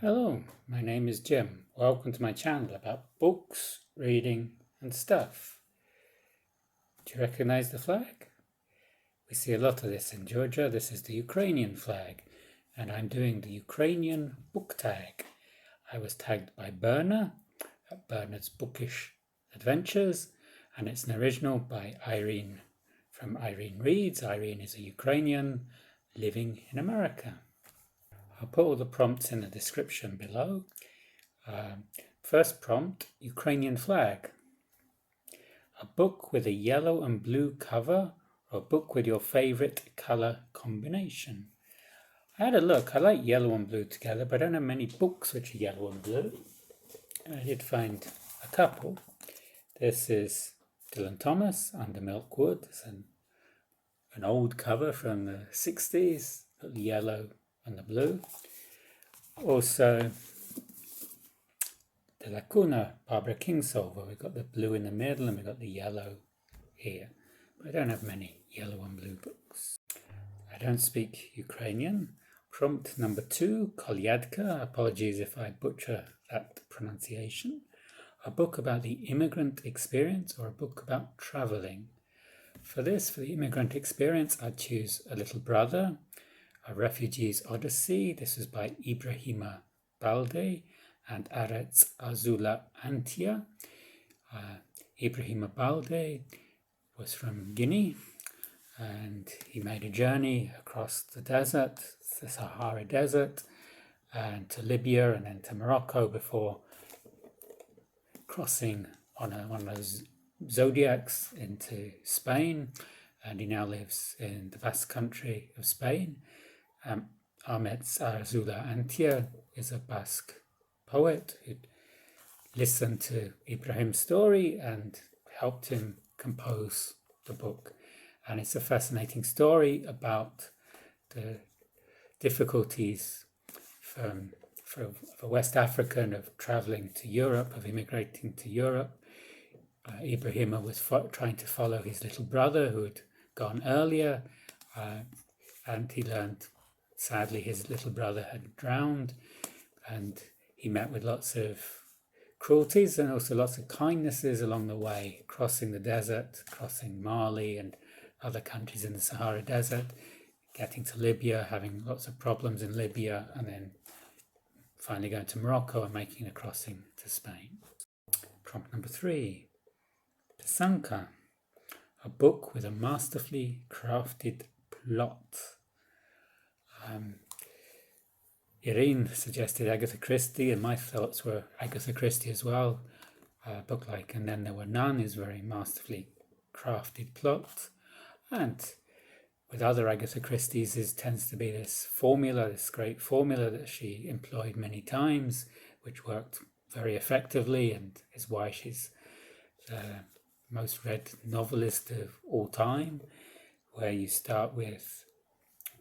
Hello, my name is Jim. Welcome to my channel about books, reading and stuff. Do you recognize the flag? We see a lot of this in Georgia. This is the Ukrainian flag, and I'm doing the Ukrainian Book Tag. I was tagged by Berna at Berna's Bookish Adventures, and it's an original by Irene from Irene Reads. Irene is a Ukrainian living in America. I'll put all the prompts in the description below. First prompt, Ukrainian flag. A book with a yellow and blue cover, or a book with your favorite color combination. I had a look. I like yellow and blue together, but I don't have many books which are yellow and blue. I did find a couple. This is Dylan Thomas, Under Milkwood. It's an old cover from the 60s, the yellow and the blue. Also, the Lacuna, Barbara Kingsolver. We've got the blue in the middle and we've got the yellow here. But I don't have many yellow and blue books. I don't speak Ukrainian. Prompt number 2, Kolyadka. Apologies if I butcher that pronunciation. A book about the immigrant experience or a book about traveling. For this, for the immigrant experience, I'd choose A Little Brother, A Refugee's Odyssey. This is by Ibrahima Balde and Arzallus Antia. Ibrahima Balde was from Guinea, and he made a journey across the desert, the Sahara Desert, and to Libya and then to Morocco before crossing on one of those zodiacs into Spain, and he now lives in the Basque country of Spain. Amets Arzallus Antia is a Basque poet who listened to Ibrahim's story and helped him compose the book. And it's a fascinating story about the difficulties for a West African of traveling to Europe, of immigrating to Europe. Ibrahima was trying to follow his little brother who had gone earlier, and he learned, sadly, his little brother had drowned, and he met with lots of cruelties and also lots of kindnesses along the way, crossing the desert, crossing Mali and other countries in the Sahara Desert, getting to Libya, having lots of problems in Libya, and then finally going to Morocco and making a crossing to Spain. Prompt number 3, Pysanka, a book with a masterfully crafted plot. Irene suggested Agatha Christie, and my thoughts were Agatha Christie as well. A book like And Then There Were None is very masterfully crafted plot. And with other Agatha Christie's, it tends to be this formula, this great formula that she employed many times, which worked very effectively and is why she's the most read novelist of all time, where you start with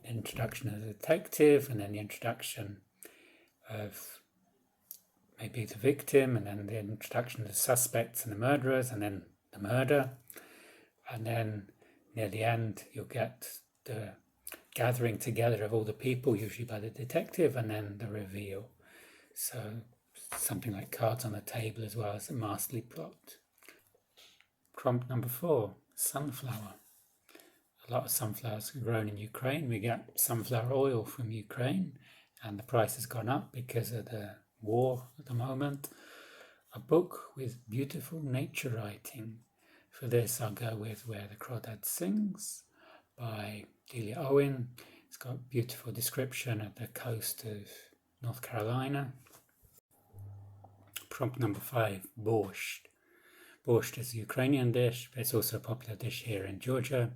the introduction of the detective and then the introduction of maybe the victim and then the introduction of the suspects and the murderers and then the murder, and then near the end you'll get the gathering together of all the people, usually by the detective, and then the reveal. So something like Cards on the Table as well as a masterly plot. Prompt number 4, sunflower. A lot of sunflowers are grown in Ukraine. We get sunflower oil from Ukraine, and the price has gone up because of the war at the moment. A book with beautiful nature writing. For this, I'll go with Where the Crawdad Sings by Delia Owen. It's got a beautiful description of the coast of North Carolina. Prompt number 5, Borscht. Borscht is a Ukrainian dish, but it's also a popular dish here in Georgia.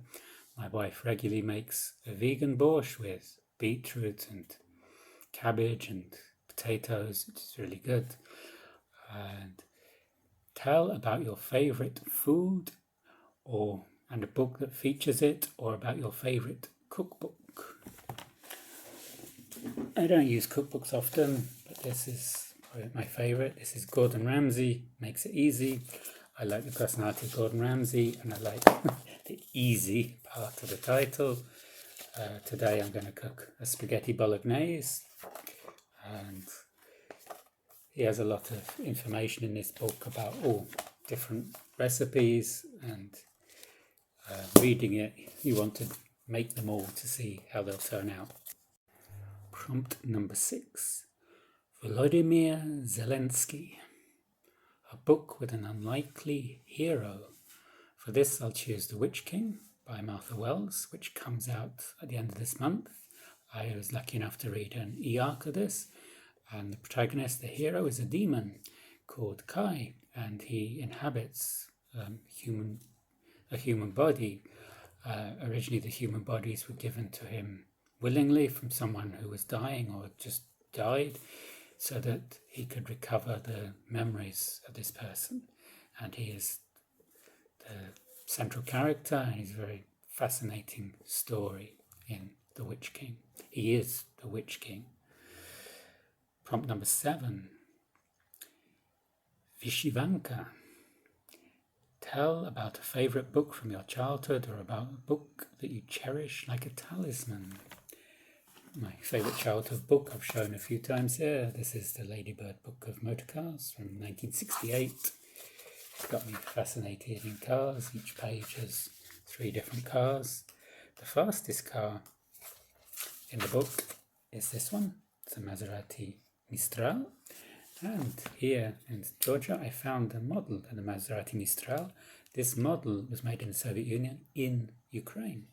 My wife regularly makes a vegan borscht with beetroot and cabbage and potatoes, which is really good. And tell about your favorite food and a book that features it, or about your favorite cookbook. I don't use cookbooks often, but this is my favorite. This is Gordon Ramsay, makes it easy. I like the personality of Gordon Ramsay, and I like the easy part of the title. Today I'm going to cook a spaghetti bolognese, and he has a lot of information in this book about all different recipes, and reading it, you want to make them all to see how they'll turn out. Prompt number 6. Volodymyr Zelensky. A book with an unlikely hero. For this I'll choose The Witch King by Martha Wells, which comes out at the end of this month. I was lucky enough to read an e-arc of this, and the protagonist, the hero, is a demon called Kai, and he inhabits a human body. Originally the human bodies were given to him willingly from someone who was dying or just died, so that he could recover the memories of this person. And he is the central character, and he's a very fascinating story in The Witch King. He is the Witch King. Prompt number 7. Vyshyvanka. Tell about a favourite book from your childhood, or about a book that you cherish like a talisman. My favourite childhood book I've shown a few times here. This is the Ladybird Book of Motor Cars from 1968. It's got me fascinated in cars. Each page has 3 different cars. The fastest car in the book is this one. It's a Maserati Mistral. And here in Georgia I found a model of the Maserati Mistral. This model was made in the Soviet Union in Ukraine.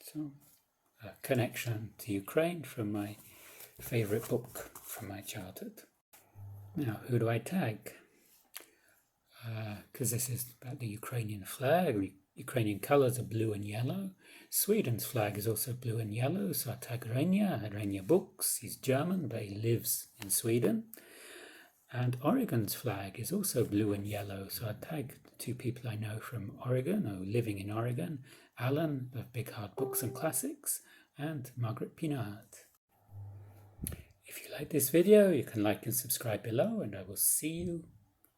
So a connection to Ukraine from my favourite book from my childhood. Now, who do I tag? Because this is about the Ukrainian flag. Ukrainian colours are blue and yellow. Sweden's flag is also blue and yellow, so I tag Rainier. I had Rainier books. He's German, but he lives in Sweden. And Oregon's flag is also blue and yellow, so I tag the 2 people I know from Oregon, or living in Oregon, Alan of Big Hard Books and Classics, and Margaret Pinard. If you like this video, you can like and subscribe below, and I will see you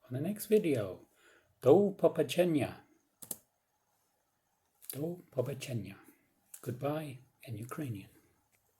on the next video. Do pobачення. Do pobачення. Goodbye in Ukrainian.